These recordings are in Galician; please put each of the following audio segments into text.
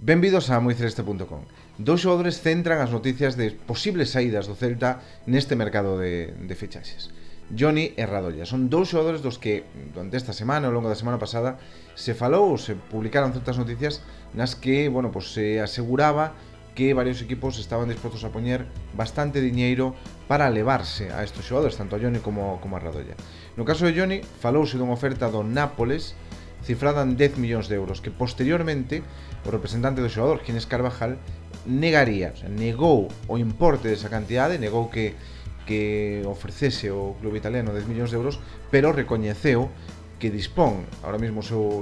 Benvidos a moiceleste.com. Dous xogadores centran as noticias de posibles saídas do Celta neste mercado de fichaxes. Johnny e Radolla son dous xogadores dos que durante esta semana, ao longo da semana pasada, se falou ou se publicaron certas noticias nas que, se aseguraba que varios equipos estaban dispostos a poñer bastante diñeiro para levarse a estes xogadores, tanto a Johnny como a Radolla. No caso de Johnny, falouse dunha oferta do Nápoles cifrada en 10 millóns de euros, que posteriormente o representante do xogador, Ginés Carvajal, negou o importe desa cantidade, negou que ofrecese o club italiano 10 millóns de euros, pero recoñeceu que dispón ahora mesmo o seu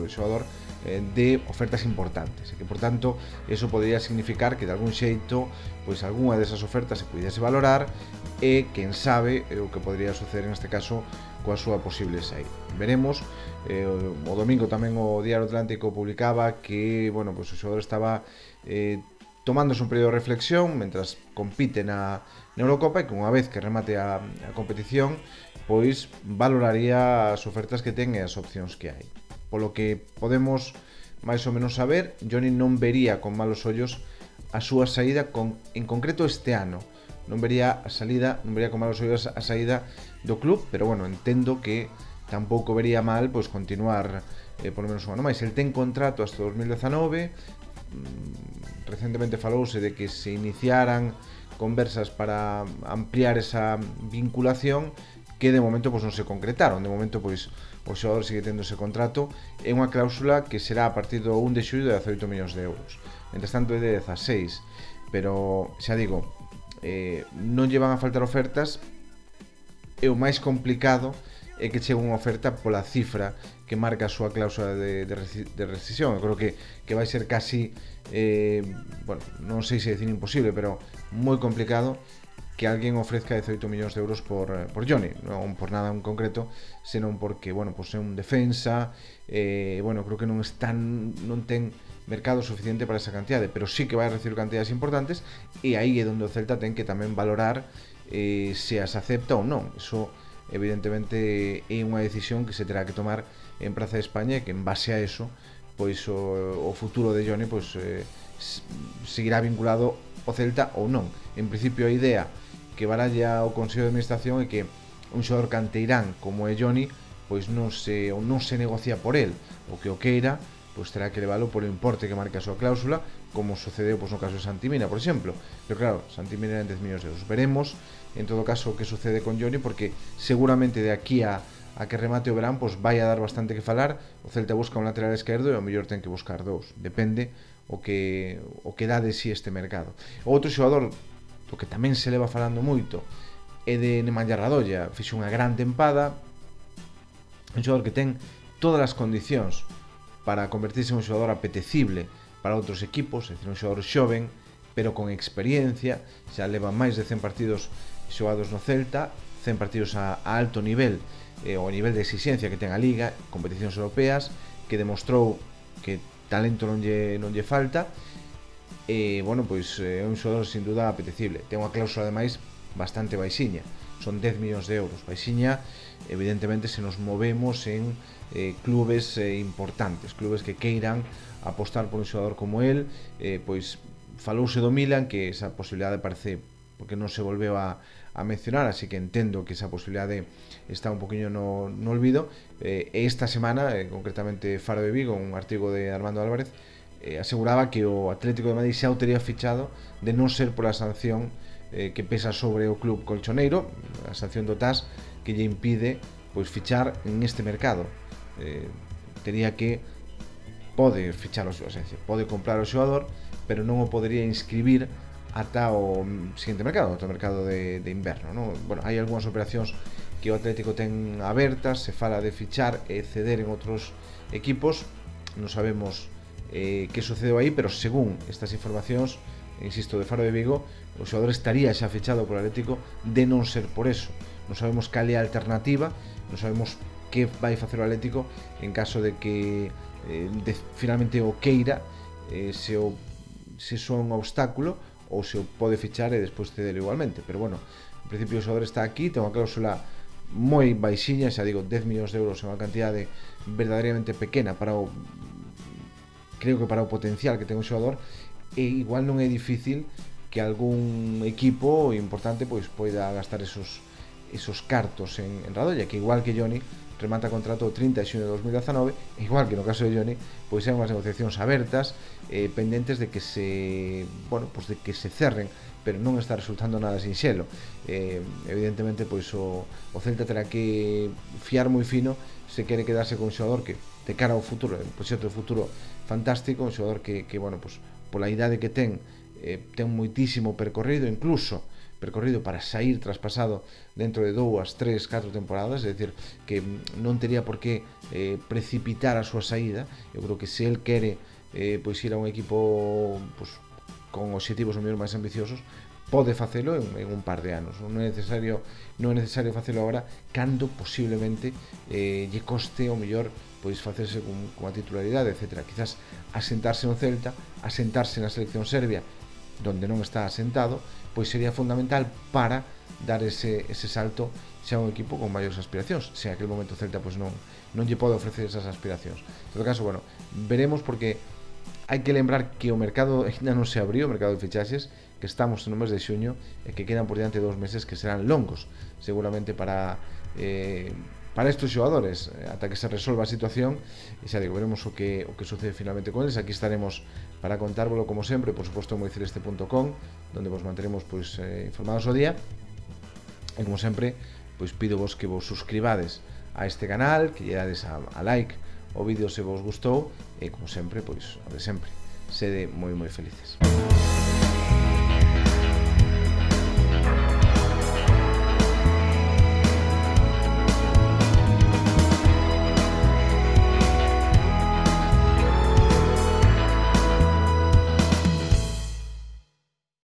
xogador de ofertas importantes, e que, por tanto, eso podría significar que de algún xeito pois algunha desas ofertas se pudese valorar e, quen sabe, o que podría suceder neste caso coa súa posible saída. Veremos. O domingo tamén o Diario Atlántico publicaba que, o xogador estaba tomándose un período de reflexión mentras compite na Eurocopa, e que unha vez que remate a competición, pois valoraría as ofertas que ten e as opcións que hai. Polo que podemos máis ou menos saber, Johnny non vería con malos ollos a súa saída en concreto este ano. Non vería con malos ollos a saída do club, pero entendo que tampouco vería mal pois continuar por lo menos un ano máis. El ten contrato hasta 2019. Recentemente falouse de que se iniciaran conversas para ampliar esa vinculación, que de momento non se concretaron. De momento o xogador sigue tendo ese contrato e unha cláusula que será a partir do 1 de xullo de 18 millóns de euros. Mentres tanto é de 16, pero xa digo, non lle van a faltar ofertas, e o máis complicado é que chegue unha oferta pola cifra que marca a súa cláusula de rescisión. Eu creo que vai ser casi non sei se decir imposible, pero moi complicado que alguén ofrezca 18 millóns de euros por Johnny, non por nada en concreto, senón porque, é un defensa, creo que non ten mercado suficiente para esa cantidade, pero sí que vai a recibir cantidades importantes, e aí é onde o Celta ten que tamén valorar se as acepta ou non. Iso evidentemente é unha decisión que se terá que tomar en Praza de España, e que en base a eso pois o futuro de Johnny seguirá vinculado ao Celta ou non. En principio a idea que baralla o Consello de Administración é que un xogador canteirán como é Johnny pois non se negocia por el, o que o queira pois terá que levalo polo importe que marca a súa cláusula, como sucedeu no caso de Santi Mina, por exemplo. Pero claro, Santi Mina eran 10 millóns de euros. Veremos en todo caso o que sucede con Johnny, porque seguramente de aquí a que remate o verán vai a dar bastante que falar. O Celta busca un lateral esquerdo e o mellor ten que buscar dous, depende o que dá de si este mercado. O outro xogador do que tamén se leva falando moito é de Nemanja Radolla. Fixe unha gran tempada, un xogador que ten todas as condicións para convertirse en un xogador apetecible para outros equipos, é dicir, un xogador xoven pero con experiencia. Xa leva máis de 100 partidos xogados no Celta, 100 partidos a alto nivel, o nivel de exigencia que ten a Liga, competicións europeas, que demostrou que talento non lle falta, e, é un xogador sin duda apetecible. Ten unha cláusula ademais bastante baixiña, son 10 millóns de euros. Baixiña, evidentemente, se nos movemos en clubes importantes, clubes que queiran apostar por un xogador como el. Falouse do Milan, que esa posibilidade parece porque non se volveu a mencionar, así que entendo que esa posibilidade está un poquinho no olvido. Esta semana, concretamente Faro de Vigo, un artigo de Armando Álvarez, aseguraba que o Atlético de Madrid xa o tería fichado de non ser pola sanción que pesa sobre o club colchoneiro, a sanción do TAS, que lle impide fichar en este mercado. Tería que pode fichar o xogador, pode comprar o xogador, pero non o podería inscribir ata o seguinte mercado, ata o mercado de inverno, non? Hai algunhas operacións que o Atlético ten abertas, se fala de fichar e ceder en outros equipos. Non sabemos que sucedeu aí, pero según estas informacións, insisto, de Faro de Vigo, o xogador estaría xa fichado por Atlético de non ser por eso. Non sabemos cal é a alternativa, non sabemos que vai facer o Atlético en caso de que finalmente o queira, se son un obstáculo, ou se o pode fichar e despois ceder igualmente. Pero en principio o xogador está aquí, ten unha cláusula moi baixiña, xa digo, 10 millóns de euros é unha cantidade verdadeiramente pequena para o creo que para o potencial que ten o xogador, igual non é difícil que algún equipo importante pois poida gastar esos cartos en Radolla, que igual que Johnny remata contrato o 30 de xunio de 2019, igual que no caso de Johnny, pois hai unhas negociacións abertas, pendentes de que se, bueno, pois de que se cerren, pero non está resultando nada sinxelo. Evidentemente, pois o Celta terá que fiar moi fino se quere quedarse con un xogador que de cara ao futuro, un proxecto de futuro fantástico, un xogador que bueno, pois pola idade que ten moitísimo percorrido, incluso percorrido para sair traspasado dentro de 2, 3, 4 temporadas, é dicir, que non tería por que precipitar a súa saída. Eu creo que se el quere pois ir a un equipo pois, con obxectivos o mellor máis ambiciosos, pode facelo en un par de anos. Non é necesario facelo agora, cando posiblemente lle coste o mellor pois facerse con a titularidade, etc. Quizás asentarse no Celta, asentarse na selección serbia, donde non está asentado, pois sería fundamental para dar ese salto xa a un equipo con maiores aspiracións. Se en aquel momento o Celta pois non lle pode ofrecer esas aspiracións. En todo caso, bueno, veremos, porque hai que lembrar que o mercado ainda non se abriu, o mercado de fichaxes, que estamos no mes de xuño e que quedan por diante 2 meses que serán longos, seguramente para estes xogadores, ata que se resolva a situación. E xa digo, veremos o que sucede finalmente con eles. Aquí estaremos para contárvolo, como sempre, por suposto, en moiceleste.com, donde vos manteremos pois informados ao día. E como sempre, pois pido vos que vos suscribades a este canal, que lle dades a like o vídeo se vos gustou, e como sempre, pois o de sempre, sede moi moi felices.